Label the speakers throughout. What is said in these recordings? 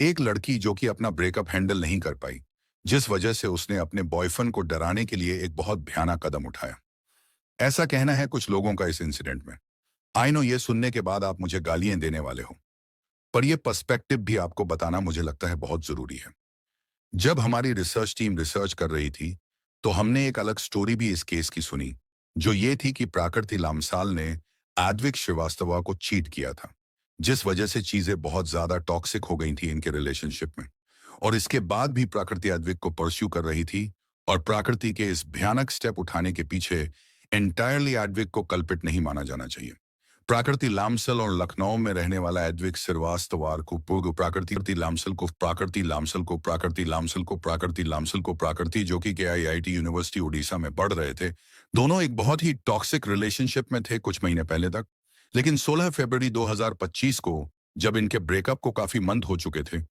Speaker 1: एक लड़की जो कि अपना ब्रेकअप हैंडल नहीं कर पाई, जिस वजह से उसने अपने बॉयफ्रेंड को डराने के लिए एक बहुत भयानक कदम उठाया। ऐसा कहना है कुछ लोगों का इस इंसिडेंट में। आई नो ये सुनने के बाद आप मुझे गालियां देने वाले हो, पर यह पर्सपेक्टिव भी आपको बताना मुझे लगता है बहुत जरूरी है। जब हमारी रिसर्च टीम रिसर्च कर रही थी, तो हमने एक अलग स्टोरी भी इस केस की सुनी, जो ये थी कि प्राकृति लामसाल ने आद्विक श्रीवास्तवा को चीट किया था, जिस वजह से चीजें बहुत ज्यादा टॉक्सिक हो गई थी इनके रिलेशनशिप में। और इसके बाद भी प्रकृति अद्विक को परस्यू कर रही थी, और प्रकृति के इस भयानक स्टेप उठाने के पीछे एंटायरली एडविक को कल्पित नहीं माना जाना चाहिए। प्राकृति लामसल और लखनऊ में रहने वाला एडविक श्रीवास्तवार को प्राकृति लामसल को प्राकृति लामसल को प्राकृति लामसल को प्राकृति लामसल को प्राकृति जो कि KIIT यूनिवर्सिटी उड़ीसा में पढ़ रहे थे। दोनों एक बहुत ही टॉक्सिक रिलेशनशिप में थे कुछ महीने पहले तक। लेकिन 16 फरवरी 2025 को, जब इनके ब्रेकअप को काफी मंथ हो चुके थे,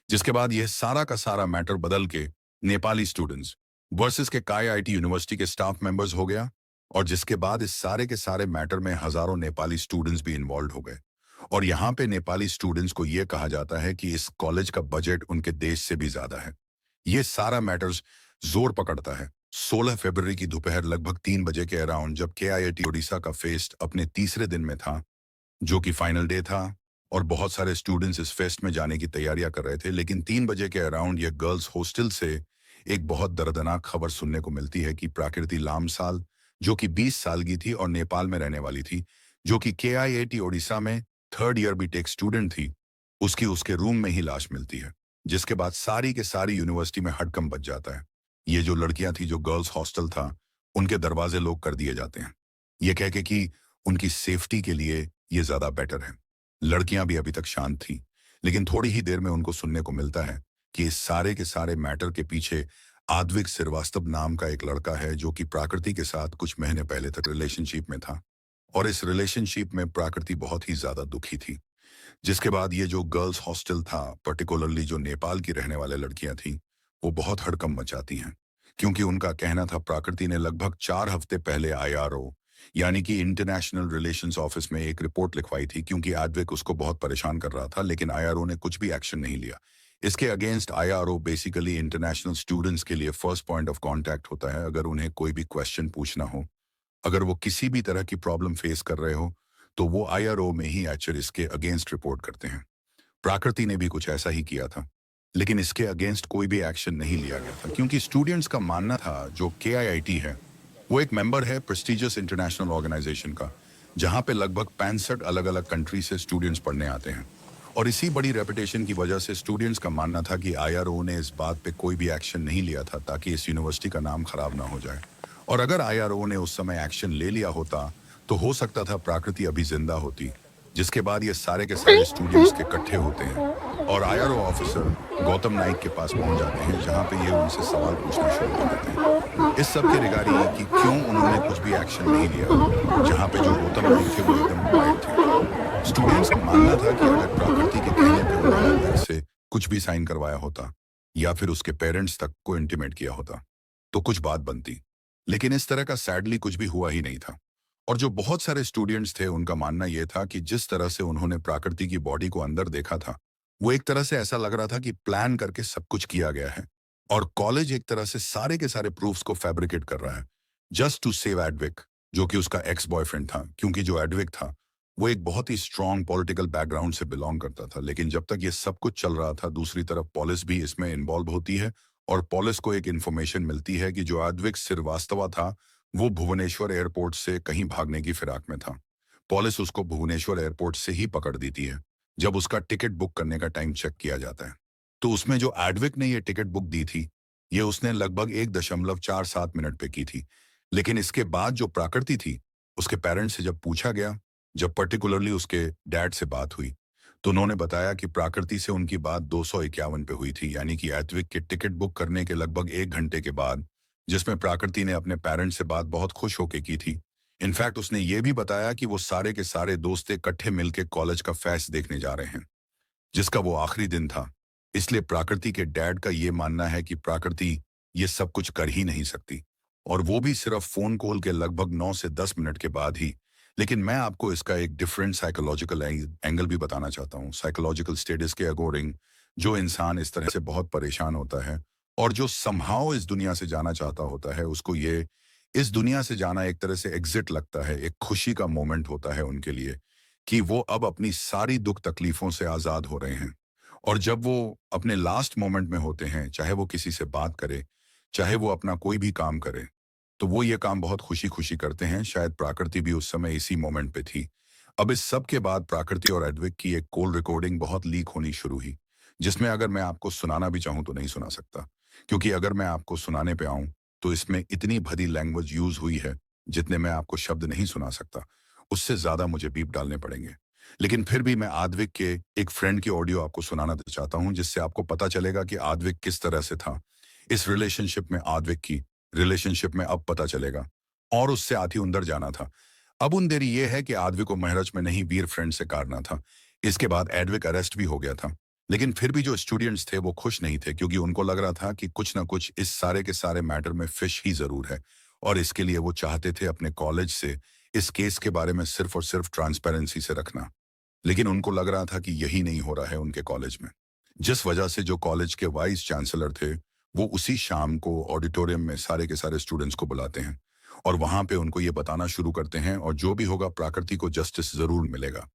Speaker 1: जिसके बाद यह सारा का सारा मैटर बदल के नेपाली स्टूडेंट्स वर्सेस के KIIT यूनिवर्सिटी के स्टाफ मेंबर्स हो गया। और जिसके बाद इस सारे के सारे मैटर में हजारों नेपाली स्टूडेंट्स भी इन्वॉल्व हो गए। और यहाँ पे नेपाली स्टूडेंट्स को यह कहा जाता है कि इस कॉलेज का बजट उनके देश से भी ज्यादा है। ये सारा मैटर्स जोर पकड़ता है 16 फरवरी की दोपहर लगभग 3 बजे के अराउंड, जब KIIT उड़ीसा का फेस्ट अपने तीसरे दिन में था, जो कि फाइनल डे था। और बहुत सारे स्टूडेंट्स इस फेस्ट में जाने की तैयारियां कर रहे थे। लेकिन 3 बजे के अराउंड ये गर्ल्स हॉस्टल से एक बहुत दर्दनाक खबर सुनने को मिलती है कि प्राकृति लामसाल, जो कि 20 साल की थी और नेपाल में रहने वाली थी, जो कि KIIT उड़ीसा में 3rd ईयर बीटेक स्टूडेंट थी, उसकी उसके रूम में ही लाश मिलती है। जिसके बाद सारी के सारी यूनिवर्सिटी में हड़कंप बच जाता है। ये जो लड़कियां थी, जो गर्ल्स हॉस्टल था, उनके दरवाजे लोग कर दिए जाते हैं, ये कह के कि उनकी सेफ्टी के लिए ये ज्यादा बेटर है। लड़कियां भी अभी तक शांत थी, लेकिन थोड़ी ही देर में उनको सुनने को मिलता है कि इस सारे के सारे मैटर के पीछे आद्विक श्रीवास्तव नाम का एक लड़का है, जो कि प्राकृति के साथ कुछ महीने पहले तक रिलेशनशिप में था। और इस रिलेशनशिप में प्राकृति बहुत ही ज्यादा दुखी थी। जिसके बाद ये जो गर्ल्स हॉस्टल था, पर्टिकुलरली जो नेपाल की रहने वाले लड़कियां थी, वो बहुत हड़कंप मचाती हैं, क्योंकि उनका कहना था प्राकृति ने लगभग 4 हफ्ते पहले IRO यानी कि इंटरनेशनल रिलेशंस ऑफिस में एक रिपोर्ट लिखवाई थी, क्योंकि आद्विक उसको बहुत परेशान कर रहा था। लेकिन IRO ने कुछ भी एक्शन नहीं लिया। इसके against IRO basically international students के लिए फर्स्ट पॉइंट ऑफ कांटेक्ट होता है। अगर उन्हें कोई भी क्वेश्चन पूछना हो, अगर वो किसी भी तरह की प्रॉब्लम फेस कर रहे हो, तो वो IRO में ही एक्चुअली इसके अगेंस्ट रिपोर्ट करते हैं। प्राकृति ने भी कुछ ऐसा ही किया था, लेकिन इसके अगेंस्ट कोई भी एक्शन नहीं लिया गया था, क्योंकि स्टूडेंट्स का मानना था जो KIIT है, वो एक मेंबर है प्रेस्टिजियस इंटरनेशनल ऑर्गेनाइजेशन का, जहां पे लगभग 65 अलग अलग कंट्री से स्टूडेंट्स पढ़ने आते हैं। और इसी बड़ी रेपुटेशन की वजह से स्टूडेंट्स का मानना था कि IRO ने इस बात पे कोई भी एक्शन नहीं लिया था, ताकि इस यूनिवर्सिटी का नाम खराब ना हो जाए। और अगर IRO ने उस समय एक्शन ले लिया होता, तो हो सकता था प्राकृति अभी जिंदा होती। जिसके बाद ये सारे के सारे स्टूडेंट्स के इकट्ठे होते हैं और IRO ऑफिसर गौतम नाइक के पास पहुंच जाते हैं, जहां पे ये उनसे सवाल पूछना शुरू कर देते हैं इस सब के रिगार्डिंग कि क्यों उन्होंने कुछ भी एक्शन नहीं लिया, जहां पे जो गौतम नाइक थे वो एकदम क्वाइट थे। स्टूडेंट्स का मानना था कि अगर प्राकृति के कहने पे उन्होंने से कुछ भी साइन करवाया होता, या फिर उसके पेरेंट्स तक को इंटीमेट किया होता, तो कुछ बात बनती। लेकिन इस तरह का सैडली कुछ भी हुआ ही नहीं था। और जो बहुत सारे स्टूडेंट्स थे, उनका मानना यह था कि जिस तरह से उन्होंने प्राकृति की बॉडी को अंदर देखा था, वो एक तरह से ऐसा लग रहा था कि प्लान करके सब कुछ किया गया है, और कॉलेज एक तरह से सारे के सारे प्रूफ्स को फैब्रिकेट कर रहा है, जस्ट टू सेव एडविक, जो कि उसका एक्स बॉयफ्रेंड था। क्योंकि जो एडविक था, वो एक बहुत ही स्ट्रॉन्ग पॉलिटिकल बैकग्राउंड से बिलोंग करता था। लेकिन जब तक ये सब कुछ चल रहा था, दूसरी तरफ पुलिस भी इसमें इन्वॉल्व होती है, और पुलिस को एक इन्फॉर्मेशन मिलती है कि जो एडविक श्रीवास्तवा था, वो भुवनेश्वर एयरपोर्ट से कहीं भागने की फिराक में था। पुलिस उसको भुवनेश्वर एयरपोर्ट से ही पकड़ देती है। जब उसका टिकट बुक करने का टाइम चेक किया जाता है, तो उसमें जो एडविक ने ये टिकट बुक दी थी, ये उसने लगभग 1.47 मिनट पे की थी। लेकिन इसके बाद जो प्राकृति थी, उसके पेरेंट्स से जब पूछा गया, जब पर्टिकुलरली उसके डैड से बात हुई, तो उन्होंने बताया कि प्राकृति से उनकी बात 251 पे हुई थी, यानी कि एडविक के टिकट बुक करने के लगभग 1 घंटे के बाद, जिसमें प्राकृति ने अपने पेरेंट्स से बात बहुत खुश होकर की थी। इनफैक्ट उसने ये भी बताया कि वो सारे के सारे दोस्त इकट्ठे मिलकर कॉलेज का फेस्ट देखने जा रहे हैं, जिसका वो आखिरी दिन था। इसलिए प्राकृति के डैड का ये मानना है कि प्राकृति ये सब कुछ कर ही नहीं सकती, और वो भी सिर्फ फोन कॉल के लगभग 9 से 10 मिनट के बाद ही। लेकिन मैं आपको इसका एक डिफरेंट साइकोलॉजिकल एंगल भी बताना चाहता हूँ। साइकोलॉजिकल स्टेटस के अकॉर्डिंग, जो इंसान इस तरह से बहुत परेशान होता है और जो समहाउ इस दुनिया से जाना चाहता होता है, उसको ये इस दुनिया से जाना एक तरह से एग्जिट लगता है, एक खुशी का मोमेंट होता है उनके लिए कि वो अब अपनी सारी दुख तकलीफों से आज़ाद हो रहे हैं। और जब वो अपने लास्ट मोमेंट में होते हैं, चाहे वो किसी से बात करे, चाहे वो अपना कोई भी काम करे, तो वो ये काम बहुत खुशी-खुशी करते हैं। शायद प्रकृति भी उस समय इसी मोमेंट पे थी। अब इस सब के बाद प्रकृति और एडविक की एक कॉल रिकॉर्डिंग बहुत लीक होनी शुरू हुई, जिसमें अगर मैं आपको सुनाना भी चाहूँ तो नहीं सुना सकता। क्योंकि अगर मैं आपको सुनाने पे आऊँ, तो इसमें इतनी भद्दी लैंग्वेज यूज़ हुई है, जितने मैं आपको शब्द नहीं सुना सकता। उससे ज़्यादा मुझे बीप डालने पड़ेंगे। लेकिन फिर भी मैं आद्विक के एक फ्रेंड की ऑडियो आपको सुनाना चाहता हूँ, जिससे आपको पता चलेगा कि आद्विक किस तरह से था। इस रिलेशनशिप में आद्विक की रिलेशनशिप में अब पता चलेगा। और उससे आधी अंदर जाना था। अब उन देरी ये है कि आद्विक को महरज में नहीं वीर फ्रेंड से काटना था। इसके बाद एडविक अरेस्ट भी हो गया था। लेकिन फिर भी जो स्टूडेंट्स थे वो खुश नहीं थे, क्योंकि उनको लग रहा था कि कुछ ना कुछ इस सारे के सारे मैटर में फिश ही जरूर है। और इसके लिए वो चाहते थे अपने कॉलेज से इस केस के बारे में सिर्फ और सिर्फ ट्रांसपेरेंसी से रखना। लेकिन उनको लग रहा था कि यही नहीं हो रहा है उनके कॉलेज में। जिस वजह से जो कॉलेज के वाइस चांसलर थे, वो उसी शाम को ऑडिटोरियम में सारे के सारे स्टूडेंट्स को बुलाते हैं और वहां पे उनको ये बताना शुरू करते हैं, और जो भी होगा प्रकृति को जस्टिस जरूर मिलेगा।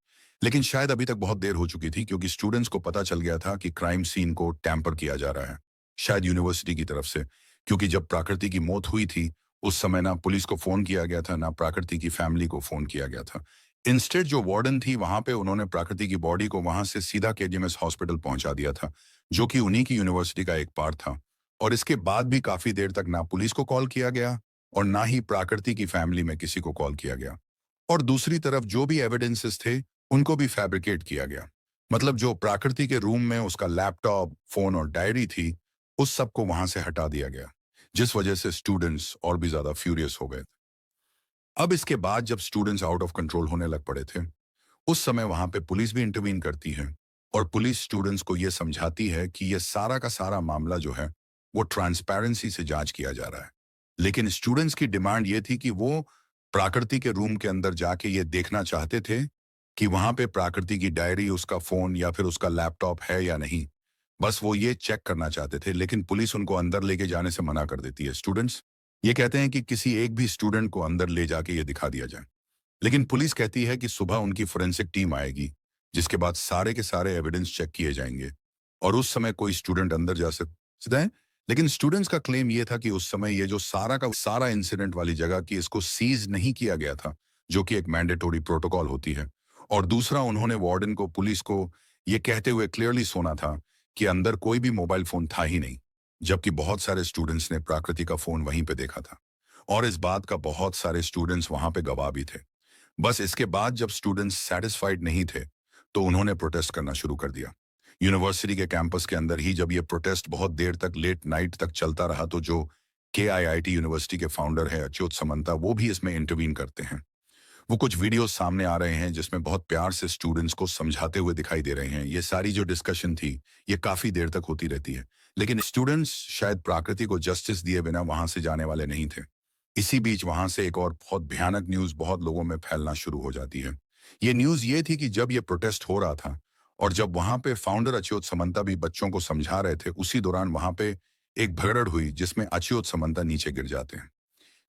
Speaker 1: लेकिन शायद अभी तक बहुत देर हो चुकी थी, क्योंकि स्टूडेंट्स को पता चल गया था कि क्राइम सीन को टैंपर किया जा रहा है, शायद यूनिवर्सिटी की तरफ से। क्योंकि जब प्रकृति की मौत हुई थी, उस समय ना पुलिस को फोन किया गया था, ना प्रकृति की फैमिली को फोन किया गया था। इंस्टेड जो वार्डन थी वहां पे उन्होंने प्रकृति की बॉडी को वहां से सीधा केजीएमएस हॉस्पिटल पहुंचा दिया था, जो कि उन्हीं की यूनिवर्सिटी का एक पार्ट था। और इसके बाद भी काफी देर तक ना पुलिस को कॉल किया गया और ना ही प्रकृति की फैमिली में किसी को कॉल किया गया। और दूसरी तरफ जो भी एविडेंसेस थे, उनको भी फैब्रिकेट किया गया। मतलब जो प्रकृति के रूम में उसका लैपटॉप, फोन और डायरी थी, उस सब को वहां से हटा दिया गया, जिस वजह से स्टूडेंट्स और भी ज्यादा फ्यूरियस हो गए। अब इसके बाद जब स्टूडेंट्स आउट ऑफ कंट्रोल होने लग पड़े थे, उस समय वहां पे पुलिस भी इंटरवीन करती है और पुलिस स्टूडेंट्स को यह समझाती है कि यह सारा का सारा मामला जो है, वो ट्रांसपेरेंसी से जांच किया जा रहा है। लेकिन स्टूडेंट्स की डिमांड ये थी कि वो प्रकृति के रूम के अंदर जाके ये देखना चाहते थे कि वहां पे प्रकृति की डायरी, उसका फोन या फिर उसका लैपटॉप है या नहीं। बस वो ये चेक करना चाहते थे, लेकिन पुलिस उनको अंदर लेके जाने से मना कर देती है। स्टूडेंट्स ये कहते हैं कि किसी एक भी स्टूडेंट को अंदर ले जाके ये दिखा दिया जाए। लेकिन पुलिस कहती है कि सुबह उनकी फोरेंसिक टीम आएगी, जिसके बाद सारे के सारे एविडेंस चेक किए जाएंगे और उस समय कोई स्टूडेंट अंदर जा सकता है। लेकिन स्टूडेंट्स का क्लेम ये था कि उस समय ये जो सारा का सारा इंसिडेंट वाली जगह की इसको सीज नहीं किया गया था, जो कि एक मैंडेटोरी प्रोटोकॉल होती है। और दूसरा, उन्होंने वार्डन को, पुलिस को ये कहते हुए क्लियरली सुना था कि अंदर कोई भी मोबाइल फोन था ही नहीं, जबकि बहुत सारे स्टूडेंट्स ने प्रकृति का फोन वहीं पे देखा था। और इस बात का बहुत सारे स्टूडेंट्स वहां पे गवाह भी थे। बस इसके बाद जब स्टूडेंट्स सेटिस्फाइड नहीं थे, तो उन्होंने प्रोटेस्ट करना शुरू कर दिया। यूनिवर्सिटी के कैंपस के अंदर ही जब ये प्रोटेस्ट बहुत देर तक, लेट नाइट तक चलता रहा, तो जो केआईआईटी यूनिवर्सिटी के फाउंडर है अच्युत समंता, वो भी इसमें इंटरवीन करते हैं। वो कुछ वीडियोस सामने आ रहे हैं जिसमें बहुत प्यार से स्टूडेंट्स को समझाते हुए दिखाई दे रहे हैं। ये सारी जो डिस्कशन थी, ये काफी देर तक होती रहती है। लेकिन स्टूडेंट्स शायद प्रकृति को जस्टिस दिए बिना वहां से जाने वाले नहीं थे। इसी बीच वहां से एक और बहुत भयानक न्यूज बहुत लोगों में फैलना शुरू हो जाती है। ये न्यूज ये थी कि जब ये प्रोटेस्ट हो रहा था और जब वहां पे फाउंडर अच्युत समंता भी बच्चों को समझा रहे थे, उसी दौरान वहां पे एक भगदड़ हुई जिसमें अच्युत समंता नीचे गिर जाते हैं।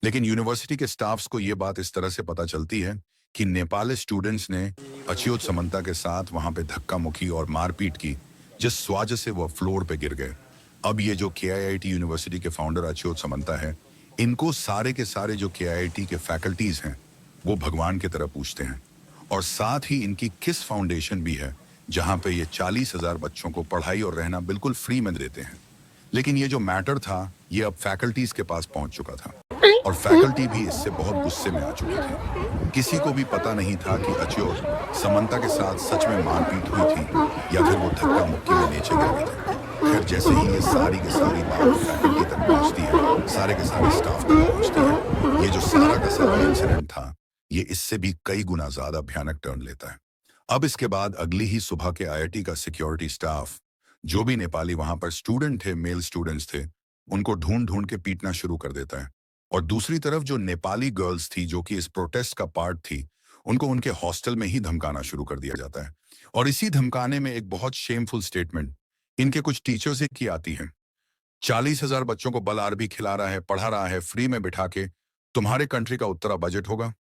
Speaker 1: लेकिन यूनिवर्सिटी के स्टाफ्स को यह बात इस तरह से पता चलती है कि नेपाली स्टूडेंट्स ने अच्युत समंता के साथ वहां पे धक्का मुक्की और मारपीट की, जिस वजह से वह फ्लोर पे गिर गए। अब ये जो केआईआईटी यूनिवर्सिटी के फाउंडर अच्युत समंता है, इनको सारे के सारे जो केआईआईटी के फैकल्टीज हैं, वो भगवान की तरह पूछते हैं। और साथ ही इनकी किस फाउंडेशन भी है, जहां पे ये 40,000 बच्चों को पढ़ाई और रहना बिल्कुल फ्री में देते हैं। लेकिन ये जो मैटर था, ये अब फैकल्टीज के पास पहुंच चुका था और फैकल्टी भी इससे बहुत गुस्से में आ चुके थे। किसी को भी पता नहीं था कि अच्युत समंता के साथ सच में मारपीट हुई थी या फिर वो धक्का मुक्की में नीचे गिर गए थे। खैर, जैसे ही ये सारी की सारी बात फैकल्टी तक पहुंचती है, सारे के सारे स्टाफ तक पहुंचती है, ये जो सारा का सारा इंसिडेंट था, ये इससे भी कई गुना ज्यादा भयानक टर्न लेता है। अब इसके बाद अगली ही सुबह के आईआईटी का सिक्योरिटी स्टाफ, जो भी नेपाली वहां पर स्टूडेंट थे, मेल स्टूडेंट्स थे, उनको ढूंढ ढूंढ के पीटना शुरू कर देता है। और दूसरी तरफ जो नेपाली गर्ल्स थी, जो कि इस प्रोटेस्ट का पार्ट थी, उनको उनके हॉस्टल में ही धमकाना शुरू कर दिया जाता है। और इसी धमकाने में एक बहुत शेमफुल स्टेटमेंट इनके कुछ टीचर्स ही की आती हैं। 40,000 बच्चों को बल आरबी खिला रहा है, पढ़ा रहा है, फ्री में बिठा के। तुम्हारे कंट्री का उतना बजट होगा?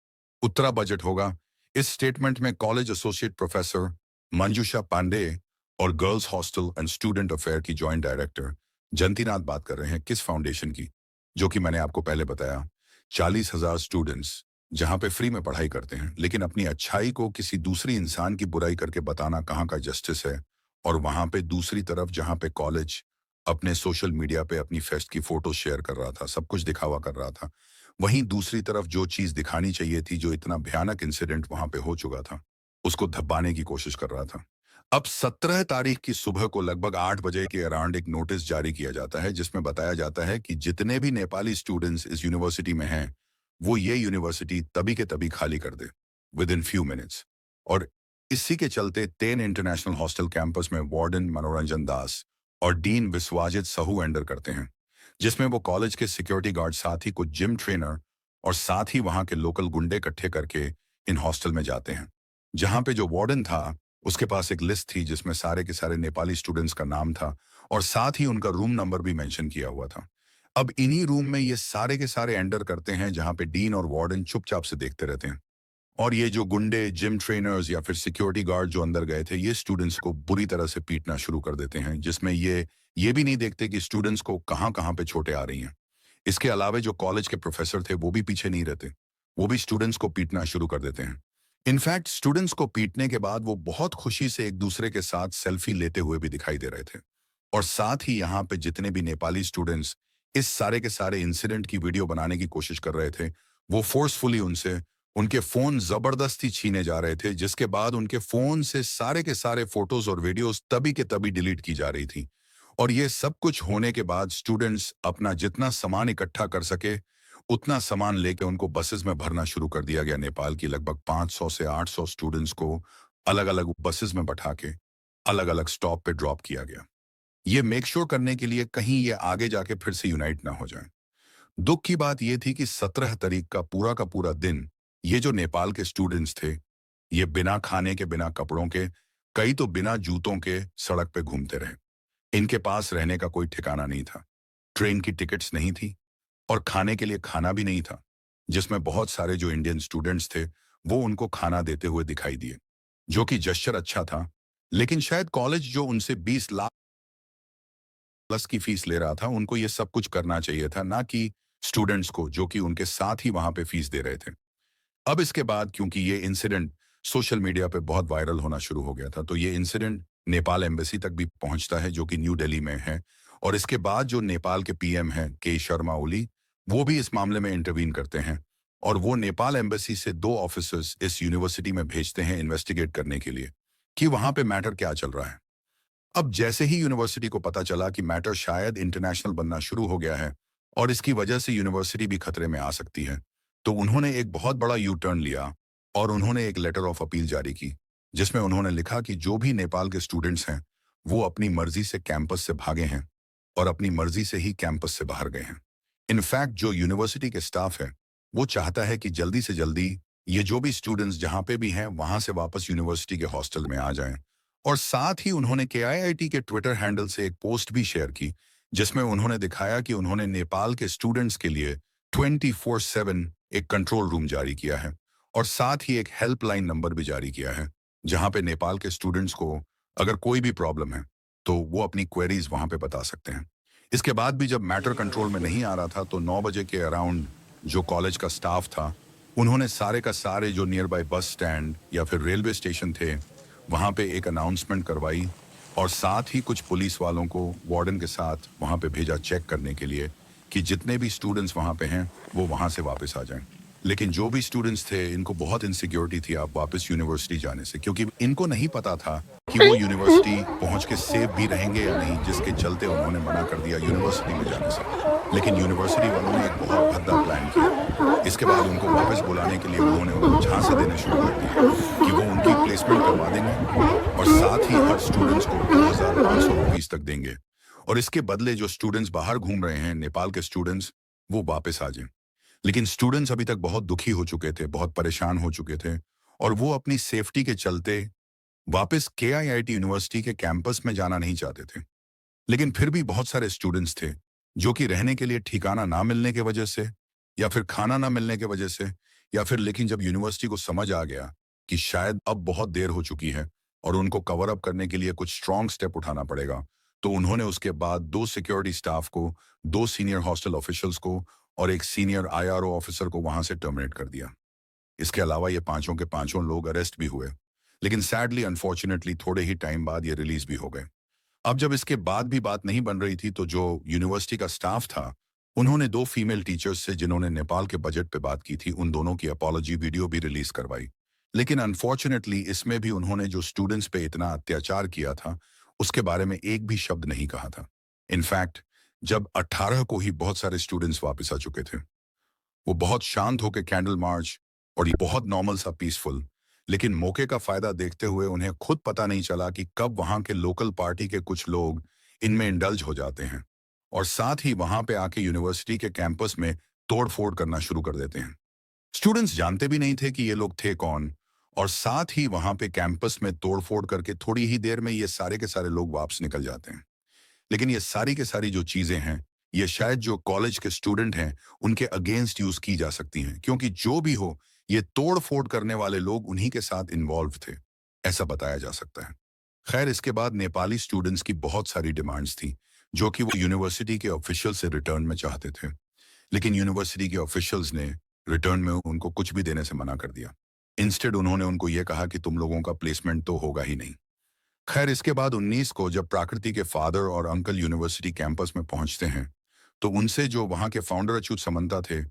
Speaker 1: उतना बजट होगा। इस स्टेटमेंट में कॉलेज एसोसिएट प्रोफेसर मंजूषा पांडे और girls hostel and student affair की जॉइंट डायरेक्टर जयंतीनाथ बात कर रहे हैं किस फाउंडेशन की, जो कि मैंने आपको पहले बताया। 40,000 स्टूडेंट्स जहां पे फ्री में पढ़ाई करते हैं, लेकिन अपनी अच्छाई को किसी दूसरी इंसान की बुराई करके बताना कहाँ का जस्टिस है। और वहां पे दूसरी तरफ जहां पे कॉलेज अपने सोशल मीडिया पे अपनी फेस्ट की फोटो शेयर कर रहा था, सब कुछ दिखावा कर रहा था, वहीं दूसरी तरफ जो चीज दिखानी चाहिए थी, जो इतना भयानक इंसिडेंट वहां पे हो चुका था, उसको धब्बाने की कोशिश कर रहा था। अब 17 तारीख की सुबह को लगभग 8 बजे के अराउंड एक नोटिस जारी किया जाता है, जिसमें बताया जाता है कि जितने भी नेपाली स्टूडेंट्स इस यूनिवर्सिटी में हैं, वो ये यूनिवर्सिटी तभी के तभी खाली कर दे, विद इन फ्यू मिनट्स। और इसी के चलते 10 इंटरनेशनल हॉस्टल कैंपस में वार्डन मनोरंजन दास और डीन विश्वाजित सहू एंटर करते हैं, जिसमें वो कॉलेज के सिक्योरिटी गार्ड साथ ही कुछ जिम ट्रेनर और साथ ही वहां के लोकल गुंडे इकट्ठे करके इन हॉस्टल में जाते हैं। जहां पे जो वार्डन था, उसके पास एक लिस्ट थी जिसमें सारे के सारे नेपाली स्टूडेंट्स का नाम था और साथ ही उनका रूम नंबर भी मेंशन किया हुआ था। अब इन्हीं रूम में ये सारे के सारे एंटर करते हैं, जहां पे डीन और वार्डन चुपचाप से देखते रहते हैं। और ये जो गुंडे, जिम ट्रेनर्स या फिर सिक्योरिटी गार्ड जो अंदर गए थे, ये स्टूडेंट्स को बुरी तरह से पीटना शुरू कर देते हैं, जिसमें ये भी नहीं देखते कि स्टूडेंट्स को कहाँ कहाँ पे चोटें आ रही हैं। इसके अलावा जो कॉलेज के प्रोफेसर थे, वो भी पीछे नहीं रहते। वो भी स्टूडेंट्स को पीटना शुरू कर देते हैं। इनफैक्ट स्टूडेंट्स को पीटने के बाद वो बहुत खुशी से एक दूसरे के साथ सेल्फी लेते हुए भी दिखाई दे रहे थे। और साथ ही यहाँ पे जितने भी नेपाली स्टूडेंट्स इस सारे के सारे इंसिडेंट की वीडियो बनाने की कोशिश कर रहे थे, वो फोर्सफुली उनसे उनके फोन जबरदस्ती छीने जा रहे थे, जिसके बाद उनके फोन से सारे के सारे फोटोज और वीडियोस तभी के तभी डिलीट की जा रही थी। और ये सब कुछ होने के बाद स्टूडेंट्स अपना जितना सामान इकट्ठा कर सके, उतना सामान लेके उनको बसेस में भरना शुरू कर दिया गया। नेपाल की लगभग 500 से 800 स्टूडेंट्स को अलग अलग बसेस में बैठा के अलग अलग स्टॉप पे ड्रॉप किया गया, ये मेक श्योर करने के लिए कहीं ये आगे जाके फिर से यूनाइट ना हो जाए। दुख की बात ये थी कि 17 तारीख का पूरा दिन ये जो नेपाल के स्टूडेंट्स थे, ये बिना खाने के, बिना कपड़ों के, कई तो बिना जूतों के सड़क पे घूमते रहे। इनके पास रहने का कोई ठिकाना नहीं था, ट्रेन की टिकट्स नहीं थी और खाने के लिए खाना भी नहीं था, जिसमें बहुत सारे जो इंडियन स्टूडेंट्स थे, वो उनको खाना देते हुए दिखाई दिए, जो कि जेस्चर अच्छा था। लेकिन शायद कॉलेज जो उनसे 20 लाख प्लस की फीस ले रहा था, उनको ये सब कुछ करना चाहिए था, ना कि स्टूडेंट्स को, जो कि उनके साथ ही वहां पे फीस दे रहे थे। अब इसके बाद क्योंकि ये इंसिडेंट सोशल मीडिया पे बहुत वायरल होना शुरू हो गया था, तो ये इंसिडेंट नेपाल एम्बेसी तक भी पहुंचता है, जो कि न्यू दिल्ली में है। और इसके बाद जो नेपाल के पीएम हैं के शर्मा ओली, वो भी इस मामले में इंटरवीन करते हैं और वो नेपाल एम्बेसी से 2 ऑफिसर्स इस यूनिवर्सिटी में भेजते हैं इन्वेस्टिगेट करने के लिए कि वहां पे मैटर क्या चल रहा है। अब जैसे ही यूनिवर्सिटी को पता चला कि मैटर शायद इंटरनेशनल बनना शुरू हो गया है और इसकी वजह से यूनिवर्सिटी भी खतरे में आ सकती है, तो उन्होंने एक बहुत बड़ा यू टर्न लिया और उन्होंने एक लेटर ऑफ अपील जारी की, जिसमें उन्होंने लिखा कि जो भी नेपाल के स्टूडेंट्स हैं, वो अपनी मर्जी से कैंपस से भागे हैं और अपनी मर्जी से ही कैंपस से बाहर गए हैं। इनफैक्ट जो यूनिवर्सिटी के स्टाफ है, वो चाहता है कि जल्दी से जल्दी ये जो भी स्टूडेंट्स जहां पे भी हैं, वहां से वापस यूनिवर्सिटी के हॉस्टल में आ जाएं। और साथ ही उन्होंने केआईआईटी के ट्विटर हैंडल से एक पोस्ट भी शेयर की, जिसमें उन्होंने दिखाया कि उन्होंने नेपाल के स्टूडेंट्स के लिए 24/7 एक कंट्रोल रूम जारी किया है और साथ ही एक हेल्पलाइन नंबर भी जारी किया है, जहां पे नेपाल के स्टूडेंट्स को अगर कोई भी प्रॉब्लम है, तो वो अपनी क्वेरीज वहां पे बता सकते हैं। इसके बाद भी जब मैटर कंट्रोल में नहीं आ रहा था, तो 9 बजे के अराउंड जो कॉलेज का स्टाफ था, उन्होंने सारे का सारे जो नियर बाय बस स्टैंड या फिर रेलवे स्टेशन थे, वहां पे एक अनाउंसमेंट करवाई और साथ ही कुछ पुलिस वालों को वार्डन के साथ वहां पे भेजा चेक करने के लिए कि जितने भी स्टूडेंट्स वहां पे हैं, वो वहां से वापस आ जाएं। लेकिन जो भी स्टूडेंट्स थे, इनको बहुत इनसिक्योरिटी थी आप वापस यूनिवर्सिटी जाने से, क्योंकि इनको नहीं पता था कि वो यूनिवर्सिटी पहुंच के सेफ भी रहेंगे या नहीं, जिसके चलते उन्होंने मना कर दिया यूनिवर्सिटी में जाने से। लेकिन यूनिवर्सिटी वालों ने एक बहुत भद्दा प्लान किया। इसके बाद उनको वापस बुलाने के लिए उन्होंने उनको झांसे देने शुरू कर दिए कि वो उनकी प्लेसमेंट करवा देंगे और साथ ही हर स्टूडेंट्स को 2,500 रुपीज तक देंगे और इसके बदले जो स्टूडेंट्स बाहर घूम रहे हैं, नेपाल के स्टूडेंट्स, वो वापस आ जाएं। लेकिन स्टूडेंट्स अभी तक बहुत दुखी हो चुके थे, बहुत परेशान हो चुके थे और वो अपनी सेफ्टी के चलते वापस केआईआईटी यूनिवर्सिटी के कैंपस में जाना नहीं चाहते थे। लेकिन फिर भी बहुत सारे स्टूडेंट्स थे जो कि रहने के लिए ठिकाना ना मिलने की वजह से, या फिर खाना ना मिलने की वजह से, या फिर लेकिन जब यूनिवर्सिटी को समझ आ गया कि शायद अब बहुत देर हो चुकी है और उनको कवर अप करने के लिए कुछ स्ट्रांग स्टेप उठाना पड़ेगा, तो उन्होंने उसके बाद 2 सिक्योरिटी स्टाफ को, 2 सीनियर हॉस्टल ऑफिशियल्स को और एक सीनियर आईआरओ ऑफिसर को वहां से टर्मिनेट कर दिया। इसके अलावा ये पांचों के पांचों लोग अरेस्ट भी हुए, लेकिन सैडली अनफॉर्चुनेटली थोड़े ही टाइम बाद ये रिलीज भी हो गए। अब जब इसके बाद भी बात नहीं बन रही थी, तो जो यूनिवर्सिटी का स्टाफ था, उन्होंने 2 फीमेल टीचर्स से जिन्होंने नेपाल के बजट पे बात की थी, उन दोनों की अपॉलॉजी वीडियो भी रिलीज करवाई। लेकिन अनफॉर्चुनेटली इसमें भी उन्होंने जो स्टूडेंट्स पे इतना अत्याचार किया था, उसके बारे में एक भी शब्द नहीं कहा था। इनफैक्ट जब 18 को ही बहुत सारे स्टूडेंट्स वापस आ चुके थे, वो बहुत शांत होकर कैंडल मार्च, और ये बहुत नॉर्मल सा पीसफुल, लेकिन मौके का फायदा देखते हुए उन्हें खुद पता नहीं चला कि कब वहां के लोकल पार्टी के कुछ लोग इनमें इंडल्ज हो जाते हैं और साथ ही वहां पे आके यूनिवर्सिटी के कैंपस में तोड़ फोड़ करना शुरू कर देते हैं। स्टूडेंट्स जानते भी नहीं थे कि ये लोग थे कौन, और साथ ही वहां पे कैंपस में तोड़ फोड़ करके थोड़ी ही देर में ये सारे के सारे लोग वापस निकल जाते हैं। लेकिन ये सारी के सारी जो चीजें हैं, ये शायद जो कॉलेज के स्टूडेंट हैं उनके अगेंस्ट यूज की जा सकती हैं, क्योंकि जो भी हो, ये तोड़ फोड़ करने वाले लोग उन्हीं के साथ इन्वॉल्व थे, ऐसा बताया जा सकता है। खैर, इसके बाद नेपाली स्टूडेंट्स की बहुत सारी डिमांड्स थी जो कि वो यूनिवर्सिटी के ऑफिशियल से रिटर्न में चाहते थे, लेकिन यूनिवर्सिटी के ऑफिशियल्स ने रिटर्न में उनको कुछ भी देने से मना कर दिया। इंस्टेड उन्होंने उनको ये कहा कि तुम लोगों का प्लेसमेंट तो होगा ही नहीं। खैर, इसके बाद 19 को जब प्राकृति के फादर और अंकल यूनिवर्सिटी कैंपस में पहुंचते हैं, तो उनसे जो वहां के फाउंडर अच्युत समंता थे,